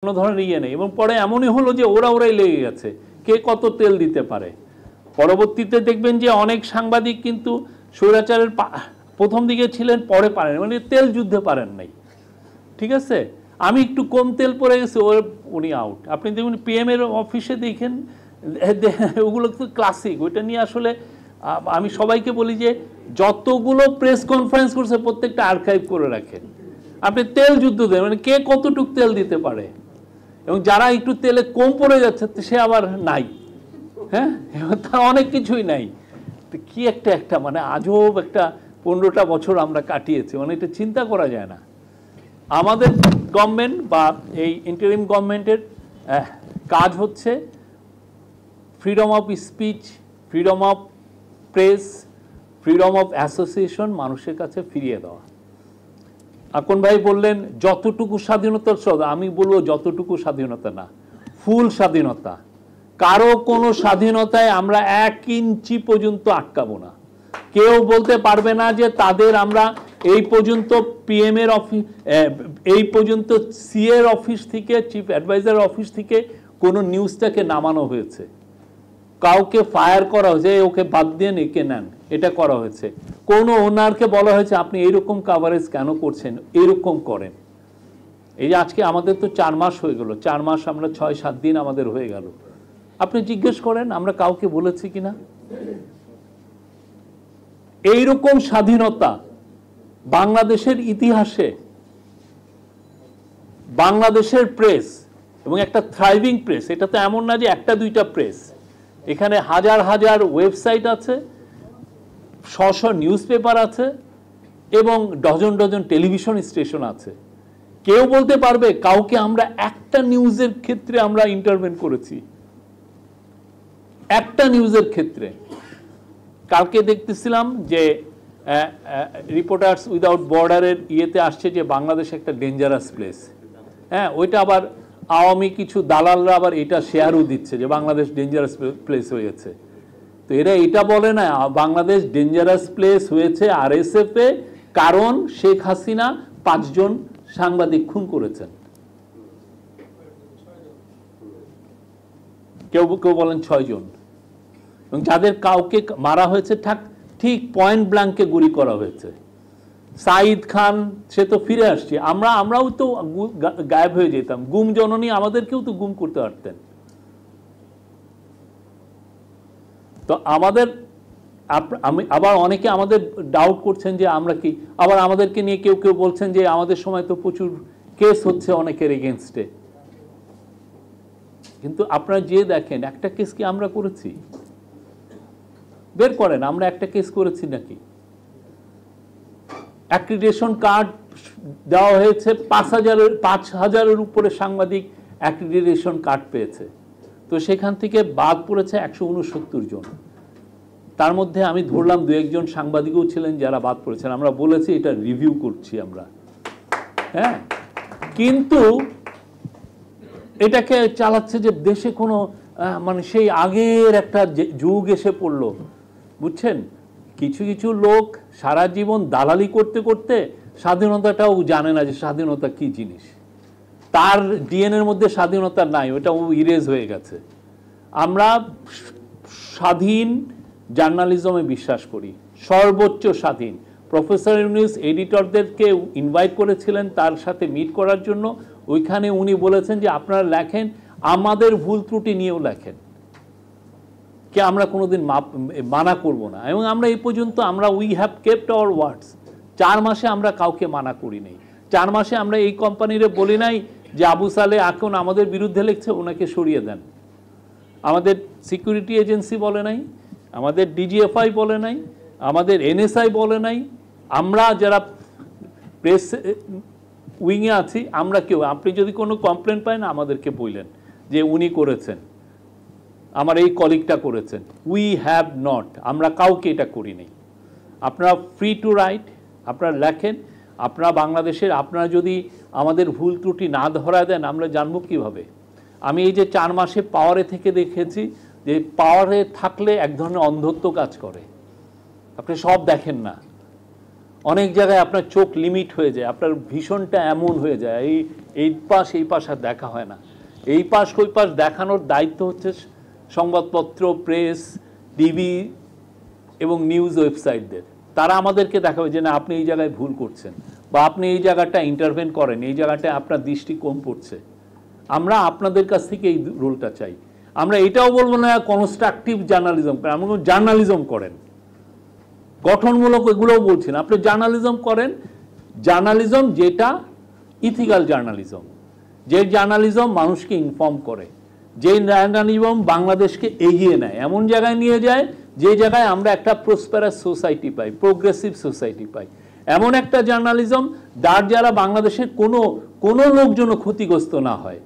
কোনো ধরনের ইয়ে নেই এবং পরে এমনই হলো যে ওরাই লেগে গেছে কে কত তেল দিতে পারে। পরবর্তীতে দেখবেন যে অনেক সাংবাদিক কিন্তু স্বৈরাচারের প্রথম দিকে ছিলেন, পরে পারেন, মানে তেল যুদ্ধে পারেন নাই, ঠিক আছে। আমি একটু কম তেল পড়ে গেছি, উনি আউট। আপনি দেখুন পিএম এর অফিসে দেখেন, ওগুলো তো ক্লাসিক। ওইটা নিয়ে আসলে আমি সবাইকে বলি যে যতগুলো প্রেস কনফারেন্স করছে প্রত্যেকটা আর্কাইভ করে রাখেন। আপনি তেল যুদ্ধ দেন, মানে কে কতটুক তেল দিতে পারে, এবং যারা একটু তেলে কম পড়ে যাচ্ছে সে আবার নাই, হ্যাঁ, তার অনেক কিছুই নাই। কি একটা মানে আজব একটা 15টা বছর আমরা কাটিয়েছি, মানে এটা চিন্তা করা যায় না। আমাদের গভর্নমেন্ট বা এই ইন্টারিম গভর্নমেন্টের কাজ হচ্ছে freedom of speech, freedom of press, freedom of association মানুষের কাছে ফিরিয়ে দেওয়া। আকন ভাই বললেন যতটুকু স্বাধীনতার সদ, আমি বলবো যতটুকু স্বাধীনতা না, ফুল স্বাধীনতা। কারো কোনো স্বাধীনতায় আমরা 1 ইঞ্চি পর্যন্ত আটকাবো না। কেউ বলতে পারবে না যে তাদের আমরা এই পর্যন্ত পিএম এর অফিস, এই পর্যন্ত সি এর অফিস থেকে, চিফ অ্যাডভাইজার অফিস থেকে কোনো নিউজটাকে নামানো হয়েছে, কাউকে ফায়ার করা হয়েছে, ওকে বাদ দিয়ে একে নেন, এটা করা হয়েছে। কোনো ওনারকে বলা হয়েছে আপনি এইরকম কাভারেজ কেন করছেন, এরকম করেন। এই যে আজকে আমাদের তো 4 মাস হয়ে গেল, 4 মাস আমরা 6-7 দিন আমাদের হয়ে গেল। আপনি জিজ্ঞেস করেন আমরা কাউকে বলেছি কিনা? এইরকম স্বাধীনতা বাংলাদেশের ইতিহাসে, বাংলাদেশের প্রেস এবং একটা থ্রাইভিং প্রেস, এটা তো এমন না যে 1-2টা প্রেস, এখানে হাজার হাজার ওয়েবসাইট আছে, শ নিউজ পেপার আছে এবং ডজন ডজন টেলিভিশন স্টেশন আছে। কেউ বলতে পারবে কাউকে আমরা একটা নিউজের ক্ষেত্রে আমরা ইন্টারভেন করেছি? একটা নিউজের ক্ষেত্রে। কালকে দেখতেছিলাম যে রিপোর্টার্স উইদাউট বর্ডারের ইয়েতে আসছে যে বাংলাদেশ একটা ডেঞ্জারাস প্লেস। হ্যাঁ, ওইটা আবার আওয়ামী কিছু দালালরা আবার এটা শেয়ারও দিচ্ছে যে বাংলাদেশ ডেঞ্জারাস প্লেস হয়ে গেছে। তো এরা এটা বলে না বাংলাদেশ ডেঞ্জারাস প্লেস হয়েছে আরএসএফ এ, কারণ শেখ হাসিনা 5 জন সাংবাদিক খুন করেছেন। কেউ কেউ বলেন 6 জন, এবং যাদের কাউকে মারা হয়েছে ঠিক পয়েন্ট ব্ল্যাঙ্কে গুলি করা হয়েছে। সাইদ খান সে তো ফিরে আসছে, আমরাও তো গায়েব হয়ে যেতাম। গুম জননী আমাদেরকেও তো গুম করতে পারতেন। তো আমাদের আবার অনেকে আমাদের ডাউট করছেন যে আমরা কি, আবার আমাদেরকে নিয়ে কেউ কেউ বলছেন যে আমাদের সময় তো প্রচুর কেস হচ্ছে অনেকের এগেনস্টে। কিন্তু আপনারা যে দেখেন একটা কেস কি আমরা করেছি? বের করেন আমরা একটা কেস করেছি নাকি? অ্যাক্রিডিটেশন কার্ড দেওয়া হয়েছে, 5,000-এর উপরে সাংবাদিক অ্যাক্রিডিটেশন কার্ড পেয়েছে। তো সেখান থেকে বাদ পড়েছে 169 জন। তার মধ্যে আমি ধরলাম 2-1 জন সাংবাদিকও ছিলেন যারা বাদ পড়েছেন। আমরা বলেছি এটা রিভিউ করছি আমরা, হ্যাঁ। কিন্তু এটাকে চালাচ্ছে যে দেশে কোনো মানে সেই আগের একটা যুগ এসে পড়লো, বুঝছেন। কিছু কিছু লোক সারা জীবন দালালি করতে করতে স্বাধীনতাটাও জানে না যে স্বাধীনতা কি জিনিস। তার ডিএনএর মধ্যে স্বাধীনতা নাই, ওটা ও ইরেজ হয়ে গেছে। আমরা স্বাধীন জার্নালিজমে বিশ্বাস করি, সর্বোচ্চ স্বাধীন। প্রফেসর ইউনূস এডিটরদেরকে ইনভাইট করেছিলেন তার সাথে মিট করার জন্য। ওইখানে উনি বলেছেন যে আপনারা লেখেন, আমাদের ভুল ত্রুটি নিয়েও লেখেন, কে আমরা কোনোদিন মানা করব না। এবং আমরা এই পর্যন্ত উই হ্যাভ কেপ্ট আওয়ার ওয়ার্ডস। 4 মাসে আমরা কাউকে মানা করি নাই। 4 মাসে আমরা এই কোম্পানিরে বলি নাই যে আবু সালে এখন আমাদের বিরুদ্ধে লিখছে ওনাকে সরিয়ে দেন। আমাদের সিকিউরিটি এজেন্সি বলে নাই, আমাদের ডিজিএফআই বলে নাই, আমাদের এনএসআই বলে নাই। আমরা যারা প্রেস উইংয়ে আছি আমরা কেউ, আপনি যদি কোনো কমপ্লেন পান আমাদেরকে বললেন যে উনি করেছেন, আমার এই কলিগটা করেছেন। উই হ্যাভ নট, আমরা কাউকে এটা করিনি। আপনারা ফ্রি টু রাইট, আপনারা লেখেন। আপনারা বাংলাদেশের, আপনারা যদি আমাদের ভুল ত্রুটি না ধরা দেন আমরা জানবো কিভাবে? আমি এই যে 4 মাসে পাওয়ারে থেকে দেখেছি যে পাওয়ারে থাকলে এক ধরনের অন্ধত্ব কাজ করে, আপনি সব দেখেন না। অনেক জায়গায় আপনার চোখ লিমিট হয়ে যায়, আপনার ভীষণটা এমন হয়ে যায়, এই পাশ এই পাশ আর দেখা হয় না। এই পাশ ওই পাশ দেখানোর দায়িত্ব হচ্ছে সংবাদপত্র, প্রেস, টিভি এবং নিউজ ওয়েবসাইটদের। তারা আমাদেরকে দেখাবে যে না আপনি এই জায়গায় ভুল করছেন, বা আপনি এই জায়গাটা ইন্টারভেন করেন, এই জায়গাটায় আপনার দৃষ্টি কম পড়ছে। আমরা আপনাদের কাছ থেকে এই রোলটা চাই। আমরা এটাও বলবো না কনস্ট্রাকটিভ জার্নালিজম করেন, আমরা জার্নালিজম করেন, গঠনমূলক এগুলোও বলছি না। আপনি জার্নালিজম করেন, জার্নালিজম যেটা ইথিক্যাল জার্নালিজম, যে জার্নালিজম মানুষকে ইনফর্ম করে, যে জার্নালিজম বাংলাদেশকে এগিয়ে নেয়, এমন জায়গায় নিয়ে যায় যে জায়গায় আমরা একটা প্রসপারাস সোসাইটি পাই, প্রোগ্রেসিভ সোসাইটি পাই। এমন একটা জার্নালিজম যার দ্বারা বাংলাদেশের কোনো লোকজন ক্ষতিগ্রস্ত না হয়।